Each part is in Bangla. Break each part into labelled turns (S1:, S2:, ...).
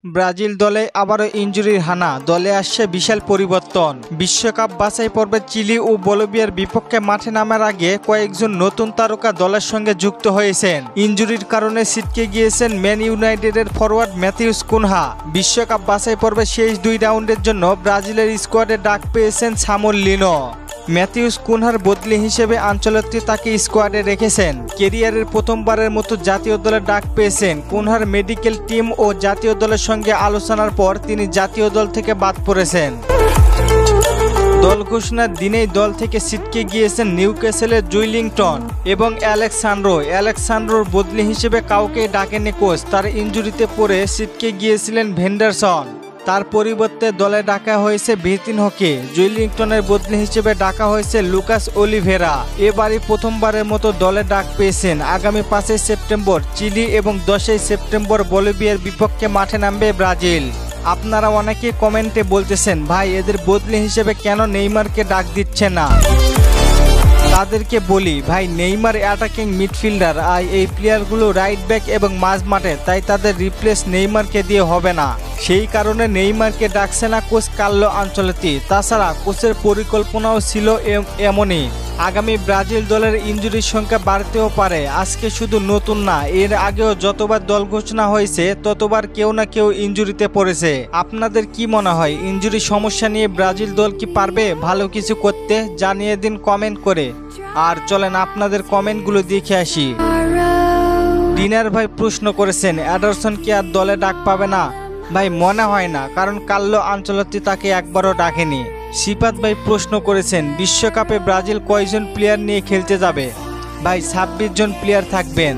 S1: ব্রাজিল দলে আবারও ইনজুরির হানা, দলে আসছে বিশাল পরিবর্তন। বিশ্বকাপ বাছাই পর্বে চিলি ও বলিভিয়ার বিপক্ষে মাঠে নামার আগে কয়েকজন নতুন তারকা দলের সঙ্গে যুক্ত হয়েছেন। ইনজুরির কারণে ছিটকে গিয়েছেন ম্যান ইউনাইটেডের ফরওয়ার্ড ম্যাথিউস কুনহা। বিশ্বকাপ বাছাই পর্বে শেষ 2 রাউন্ডের জন্য ব্রাজিলের স্কোয়াডে ডাক পেয়েছেন সামুয়েল লিনো। ম্যাথিউস কুনহার বদলি হিসেবে আনচেলত্তি তাকে স্কোয়াডে রেখেছেন। কেরিয়ারের প্রথমবারের মতো জাতীয় দলে ডাক পেয়েছেন। কুনহার মেডিকেল টিম ও জাতীয় দলের সঙ্গে আলোচনার পর তিনি জাতীয় দল থেকে বাদ পড়েছেন। দল ঘোষণার দিনেই দল থেকে ছিটকে গিয়েছেন নিউক্যাসলের জুইলিংটন এবং অ্যালেক্সান্ড্রোর বদলি হিসেবে কাউকেই ডাকেনি কোচ। তার ইনজুরিতে পড়ে ছিটকে গিয়েছিলেন ভেন্ডারসন। তার পরিবর্তে দলে ডাকা হয়েছে ভিতিনহোকে। জুইলিংটনের বদলি হিসেবে ডাকা হয়েছে লুকাস অলিভেরা। এবারই প্রথমবারের মতো দলে ডাক পেয়েছেন। আগামী 5 সেপ্টেম্বর চিলি এবং 10 সেপ্টেম্বর বলিভিয়ার বিপক্ষে মাঠে নামবে ব্রাজিল। আপনারা অনেকে কমেন্টে বলতেছেন, ভাই এদের বদলি হিসেবে কেন নেইমারকে ডাক দিচ্ছে না? তাদেরকে বলি, ভাই নেইমার অ্যাটাকিং মিডফিল্ডার, আর এই প্লেয়ারগুলো রাইট ব্যাক এবং মাঝ মাঠে, তাই তাদের রিপ্লেস নেইমারকে দিয়ে হবে না। সেই কারণে নেইমারকে ডাকছে না কোচ কার্লো আনচেলত্তি। তাছাড়া কোচের পরিকল্পনাও ছিল এমনই। আগামী ব্রাজিল দলের ইনজুরির সংখ্যা বাড়তেও পারে। আজকে শুধু নতুন না, এর আগেও যতবার দল ঘোষণা হয়েছে ততবার কেউ না কেউ ইনজুরিতে পড়েছে। আপনাদের কি মনে হয়, ইনজুরি সমস্যা নিয়ে ব্রাজিল দল কি পারবে ভালো কিছু করতে? জানিয়ে দিন কমেন্ট করে। আর চলেন আপনাদের কমেন্টগুলো দেখে আসি। ডিনার ভাই প্রশ্ন করেছেন, এডারসন কি আর দলে ডাক পাবে না? ভাই মনে হয় না, কারণ কার্লো আনচেলত্তি তাকে একবারও ডাকেনি। সিপাত ভাই প্রশ্ন করেছেন, বিশ্বকাপে ব্রাজিল কয়জন প্লেয়ার নিয়ে খেলতে যাবে? ভাই 26 জন প্লেয়ার থাকবেন।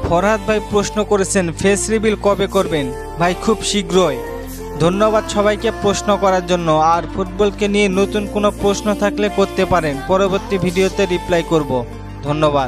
S1: ফরহাদ ভাই প্রশ্ন করেছেন, ফেস রিভিল কবে করবেন? ভাই খুব শীঘ্রই। ধন্যবাদ সবাইকে প্রশ্ন করার জন্য। আর ফুটবলকে নিয়ে নতুন কোনো প্রশ্ন থাকলে করতে পারেন, পরবর্তী ভিডিওতে রিপ্লাই করব। ধন্যবাদ।